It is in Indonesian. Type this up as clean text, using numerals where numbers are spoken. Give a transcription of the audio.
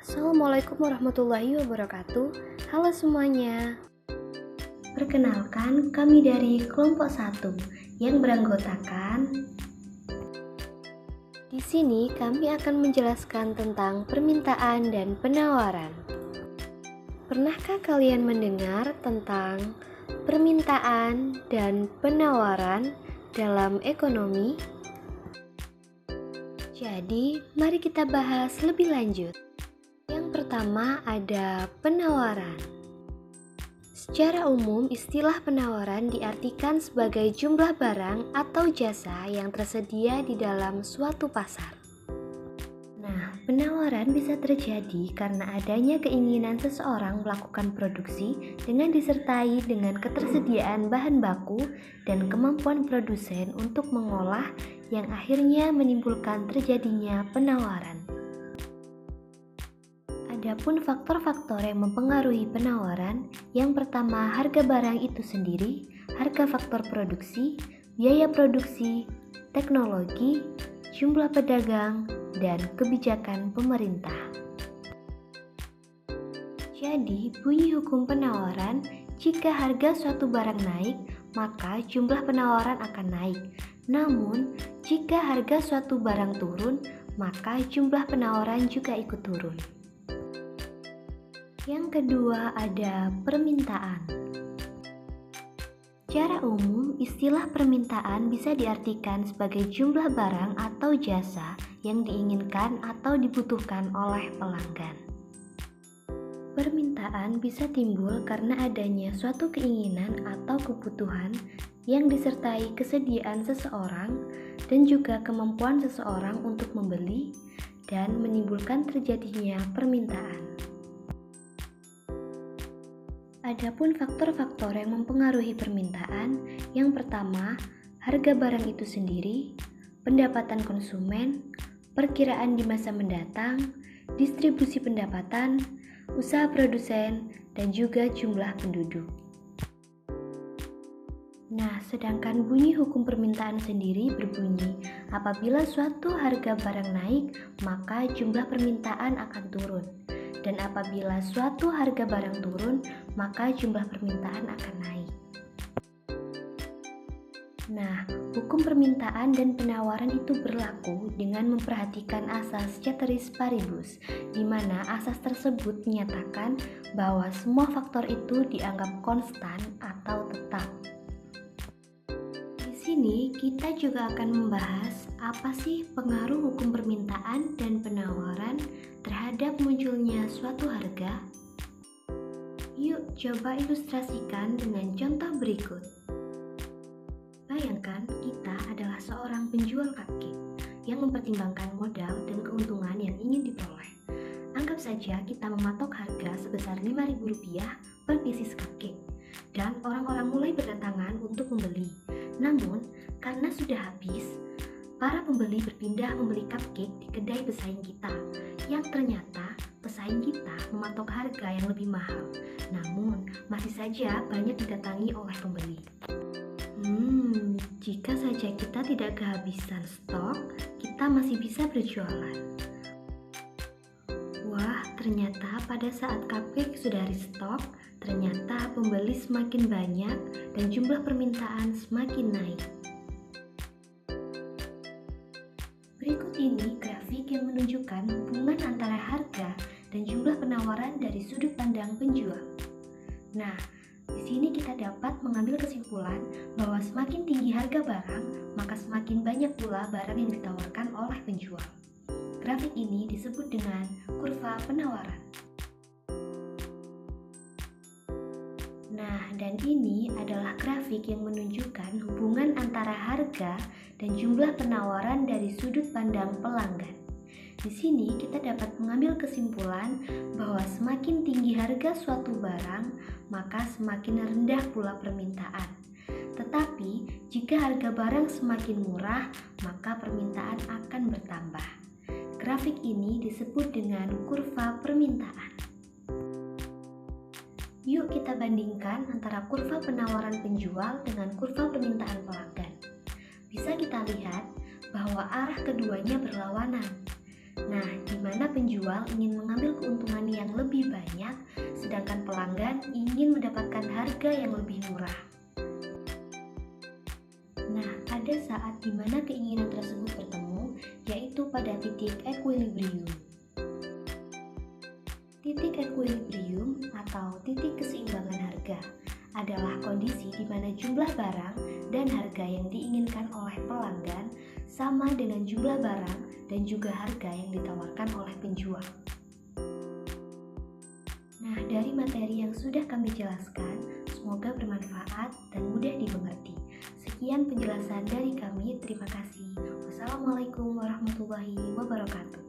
Assalamualaikum warahmatullahi wabarakatuh. Halo semuanya. Perkenalkan, kami dari kelompok 1 yang beranggotakan. Di sini kami akan menjelaskan tentang permintaan dan penawaran. Pernahkah kalian mendengar tentang permintaan dan penawaran dalam ekonomi? Jadi, mari kita bahas lebih lanjut. Yang pertama ada penawaran. Secara umum, istilah penawaran diartikan sebagai jumlah barang atau jasa yang tersedia di dalam suatu pasar. Nah, penawaran bisa terjadi karena adanya keinginan seseorang melakukan produksi dengan disertai dengan ketersediaan bahan baku dan kemampuan produsen untuk mengolah yang akhirnya menimbulkan terjadinya penawaran. Adapun faktor-faktor yang mempengaruhi penawaran, yang pertama harga barang itu sendiri, harga faktor produksi, biaya produksi, teknologi, jumlah pedagang, dan kebijakan pemerintah. Jadi, bunyi hukum penawaran, jika harga suatu barang naik, maka jumlah penawaran akan naik. Namun, jika harga suatu barang turun, maka jumlah penawaran juga ikut turun. Yang kedua ada permintaan. Secara umum, istilah permintaan bisa diartikan sebagai jumlah barang atau jasa yang diinginkan atau dibutuhkan oleh pelanggan. Permintaan bisa timbul karena adanya suatu keinginan atau kebutuhan yang disertai kesediaan seseorang dan juga kemampuan seseorang untuk membeli dan menimbulkan terjadinya permintaan. Adapun faktor-faktor yang mempengaruhi permintaan, yang pertama, harga barang itu sendiri, pendapatan konsumen, perkiraan di masa mendatang, distribusi pendapatan, usaha produsen, dan juga jumlah penduduk. Nah, sedangkan bunyi hukum permintaan sendiri berbunyi, apabila suatu harga barang naik, maka jumlah permintaan akan turun. Dan apabila suatu harga barang turun, maka jumlah permintaan akan naik. Nah, hukum permintaan dan penawaran itu berlaku dengan memperhatikan asas ceteris paribus, di mana asas tersebut menyatakan bahwa semua faktor itu dianggap konstan atau tetap. Di sini kita juga akan membahas apa sih pengaruh hukum permintaan dan penawaran terhadap munculnya suatu harga. Yuk coba ilustrasikan dengan contoh berikut. Bayangkan kita adalah seorang penjual cupcake yang mempertimbangkan modal dan keuntungan yang ingin diperoleh. Anggap saja kita mematok harga sebesar Rp5.000 per pieces cupcake dan orang-orang mulai berdatangan untuk membeli. Namun, karena sudah habis, para pembeli berpindah membeli cupcake di kedai pesaing kita, yang ternyata pesaing kita mematok harga yang lebih mahal. Namun, masih saja banyak didatangi oleh pembeli. Jika saja kita tidak kehabisan stok, kita masih bisa berjualan. Wah, ternyata pada saat cupcake sudah restock, ternyata pembeli semakin banyak dan jumlah permintaan semakin naik. Berikut ini grafik yang menunjukkan hubungan antara harga dan jumlah penawaran dari sudut pandang penjual. Nah, di sini kita dapat mengambil kesimpulan bahwa semakin tinggi harga barang, maka semakin banyak pula barang yang ditawarkan oleh penjual. Grafik ini disebut dengan kurva penawaran. Nah, dan ini adalah grafik yang menunjukkan hubungan antara harga dan jumlah penawaran dari sudut pandang pelanggan. Di sini kita dapat mengambil kesimpulan bahwa semakin tinggi harga suatu barang, maka semakin rendah pula permintaan. Tetapi, jika harga barang semakin murah, maka permintaan akan bertambah. Grafik ini disebut dengan kurva permintaan. Yuk kita bandingkan antara kurva penawaran penjual dengan kurva permintaan pelanggan. Bisa kita lihat bahwa arah keduanya berlawanan. Nah, di mana penjual ingin mengambil keuntungan lebih banyak, sedangkan pelanggan ingin mendapatkan harga yang lebih murah. Nah, ada saat di mana keinginan tersebut bertemu, yaitu pada titik equilibrium. Titik equilibrium atau titik keseimbangan harga adalah kondisi di mana jumlah barang dan harga yang diinginkan oleh pelanggan sama dengan jumlah barang dan juga harga yang ditawarkan oleh penjual. Nah, dari materi yang sudah kami jelaskan, semoga bermanfaat dan mudah dimengerti. Sekian penjelasan dari kami, terima kasih. Wassalamualaikum warahmatullahi wabarakatuh.